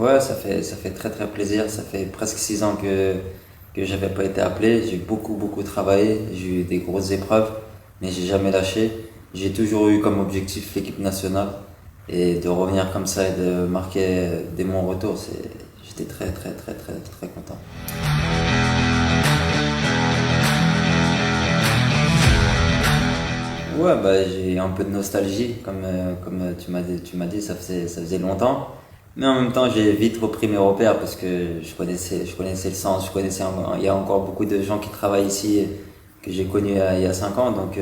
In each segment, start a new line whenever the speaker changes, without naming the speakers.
Ouais, ça fait très très plaisir. Ça fait presque 6 ans que j'avais pas été appelé. J'ai beaucoup travaillé. J'ai eu des grosses épreuves, mais j'ai jamais lâché. J'ai toujours eu comme objectif l'équipe nationale. Et de revenir comme ça et de marquer dès mon retour, j'étais très content. Ouais, bah, j'ai un peu de nostalgie, comme tu m'as dit, ça faisait longtemps. Mais en même temps, j'ai vite repris mes repères parce que je connaissais le sens, il y a encore beaucoup de gens qui travaillent ici que j'ai connus il y a 5 ans. Donc,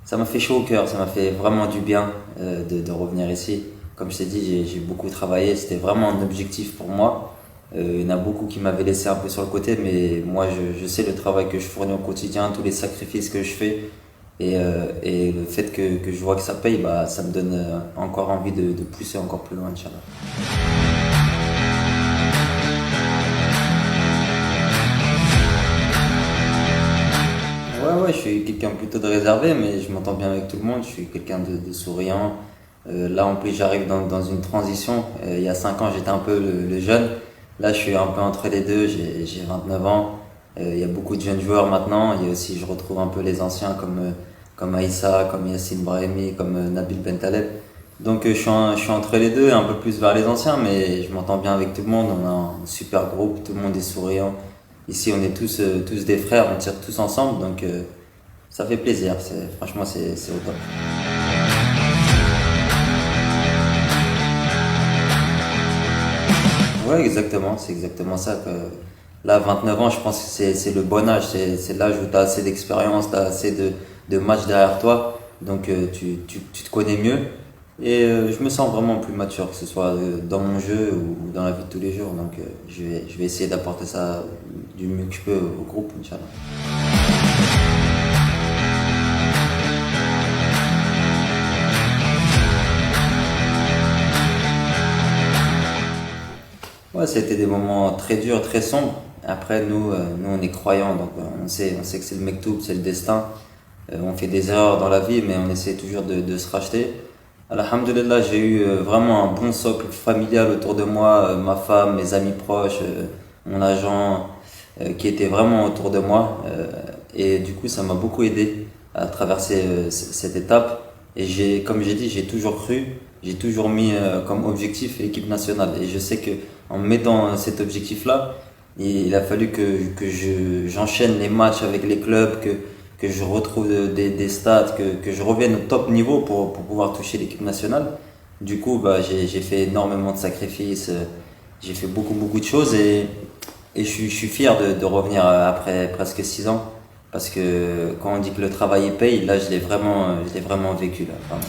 ça m'a fait chaud au cœur, ça m'a fait vraiment du bien, de revenir ici. Comme je t'ai dit, j'ai beaucoup travaillé, c'était vraiment un objectif pour moi. Il y en a beaucoup qui m'avaient laissé un peu sur le côté, mais moi, je sais le travail que je fournis au quotidien, tous les sacrifices que je fais. Et le fait que je vois que ça paye, bah, ça me donne encore envie de pousser encore plus loin, Inch'Allah. Ouais, je suis quelqu'un plutôt de réservé, mais je m'entends bien avec tout le monde. Je suis quelqu'un de souriant. Là, en plus, j'arrive dans une transition. Il y a 5 ans, j'étais un peu le jeune. Là, je suis un peu entre les deux. J'ai 29 ans. Il y a beaucoup de jeunes joueurs maintenant. Il y a aussi, je retrouve un peu les anciens comme Aïssa, comme Yassine Brahimi, comme Nabil Bentaleb. Donc, je suis entre les deux, un peu plus vers les anciens, mais je m'entends bien avec tout le monde. On a un super groupe. Tout le monde est souriant. Ici, on est tous des frères. On tire tous ensemble. Donc, ça fait plaisir. Franchement, c'est au top. Ouais, exactement, c'est exactement ça. Là, 29 ans, je pense que c'est le bon âge. C'est l'âge où tu as assez d'expérience, tu as assez de matchs derrière toi. Donc, tu te connais mieux. Et je me sens vraiment plus mature, que ce soit dans mon jeu ou dans la vie de tous les jours. Donc, je vais essayer d'apporter ça du mieux que je peux au groupe, Inch'Allah. Ouais, c'était des moments très durs, très sombres. Après, nous, on est croyants, donc on sait que c'est le mektoub, c'est le destin. On fait des erreurs dans la vie, mais on essaie toujours de se racheter. Alhamdulillah, j'ai eu vraiment un bon socle familial autour de moi, ma femme, mes amis proches, mon agent, qui étaient vraiment autour de moi. Et du coup, ça m'a beaucoup aidé à traverser cette étape. Et comme j'ai dit, j'ai toujours cru, j'ai toujours mis comme objectif l'équipe nationale. Et je sais que en me mettant cet objectif-là, il a fallu j'enchaîne les matchs avec les clubs, que je retrouve des stats, que je revienne au top niveau pour pouvoir toucher l'équipe nationale. Du coup, bah, j'ai fait énormément de sacrifices, j'ai fait beaucoup de choses et je suis fier de revenir après presque 6 ans. Parce que quand on dit que le travail paye, là je l'ai vraiment vécu là. Vraiment.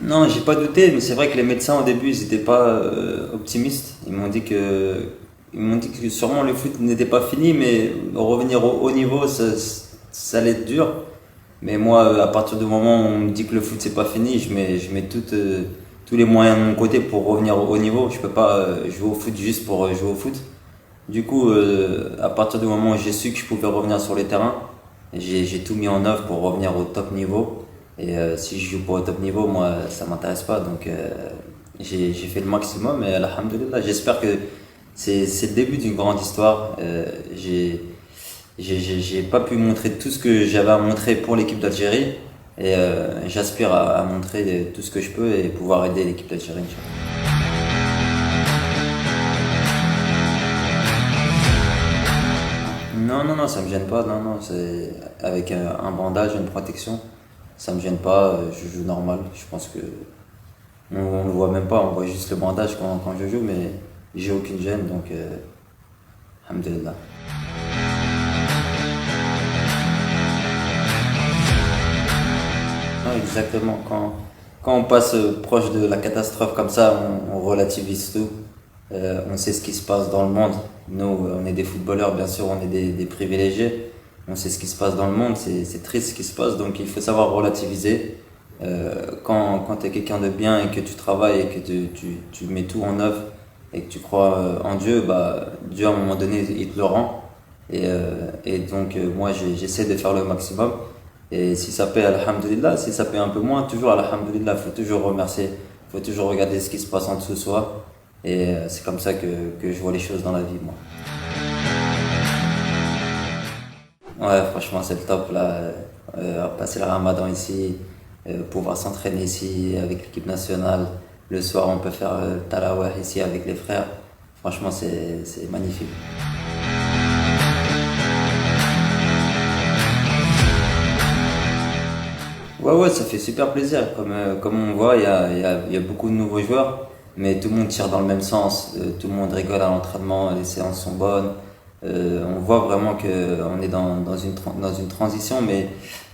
Non, j'ai pas douté, mais c'est vrai que les médecins au début ils étaient pas optimistes. Ils m'ont dit que sûrement le foot n'était pas fini, mais revenir au haut niveau, ça allait être dur. Mais moi, à partir du moment où on me dit que le foot c'est pas fini, je mets tous les moyens de mon côté pour revenir au haut niveau. Je peux pas jouer au foot juste pour jouer au foot. Du coup, à partir du moment où j'ai su que je pouvais revenir sur les terrains, j'ai tout mis en œuvre pour revenir au top niveau. Et si je joue pas au top niveau, moi, ça m'intéresse pas. Donc, j'ai fait le maximum et alhamdulillah, j'espère que c'est le début d'une grande histoire. J'ai pas pu montrer tout ce que j'avais à montrer pour l'équipe d'Algérie. Et j'aspire à montrer tout ce que je peux et pouvoir aider l'équipe d'Algérie, Inch'Allah. Non, ça me gêne pas. Non, non, c'est avec un bandage, une protection. Ça me gêne pas. Je joue normal. Je pense que on le voit même pas. On voit juste le bandage quand je joue, mais j'ai aucune gêne. Donc, alhamdulillah. Ah, exactement. Quand on passe proche de la catastrophe comme ça, on relativise tout. On sait ce qui se passe dans le monde. Nous, on est des footballeurs, bien sûr, on est des privilégiés. On sait ce qui se passe dans le monde, c'est triste ce qui se passe, donc il faut savoir relativiser. Quand tu es quelqu'un de bien et que tu travailles et que tu mets tout en œuvre et que tu crois en Dieu, bah, Dieu à un moment donné, il te le rend. Et donc, moi, j'essaie de faire le maximum. Et si ça paie, alhamdoulilah. Si ça paie un peu moins, toujours alhamdoulilah. Il faut toujours remercier. Il faut toujours regarder ce qui se passe en dessous de soi. Et c'est comme ça que je vois les choses dans la vie, moi. Ouais, franchement, c'est le top là. Passer le ramadan ici, pouvoir s'entraîner ici avec l'équipe nationale. Le soir, on peut faire tarawih ici avec les frères. Franchement, c'est magnifique. Ouais, ouais, ça fait super plaisir. Comme on voit, il y a beaucoup de nouveaux joueurs, mais tout le monde tire dans le même sens. Tout le monde rigole à l'entraînement, les séances sont bonnes. On voit vraiment qu'on est dans une transition, mais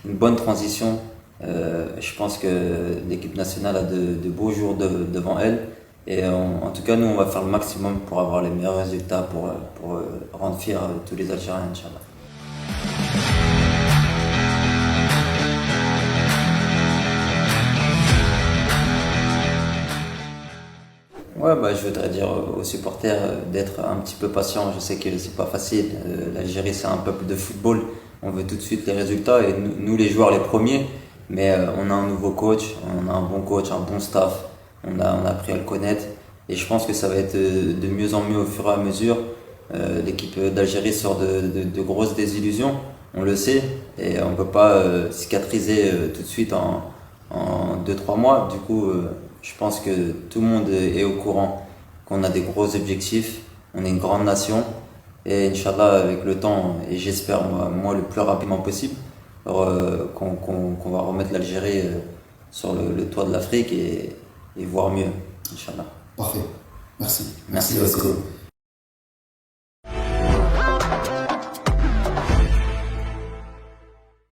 une bonne transition. Je pense que l'équipe nationale a de beaux jours devant elle. Et en tout cas, nous, on va faire le maximum pour avoir les meilleurs résultats, pour rendre fiers tous les Algériens, Inch'Allah. Ouais, bah, je voudrais dire aux supporters d'être un petit peu patients. Je sais que c'est pas facile. L'Algérie, c'est un peuple de football. On veut tout de suite les résultats et nous, les joueurs, les premiers. Mais on a un nouveau coach, on a un bon coach, un bon staff. On a appris à le connaître. Et je pense que ça va être de mieux en mieux au fur et à mesure. L'équipe d'Algérie sort de grosses désillusions. On le sait. Et on peut pas cicatriser tout de suite en 2 3 mois. Du coup, je pense que tout le monde est au courant qu'on a des gros objectifs, on est une grande nation et Inch'Allah avec le temps et j'espère moi le plus rapidement possible qu'on va remettre l'Algérie sur le toit de l'Afrique et voir mieux, Inch'Allah.
Parfait. Merci.
Merci
Yassine.
beaucoup.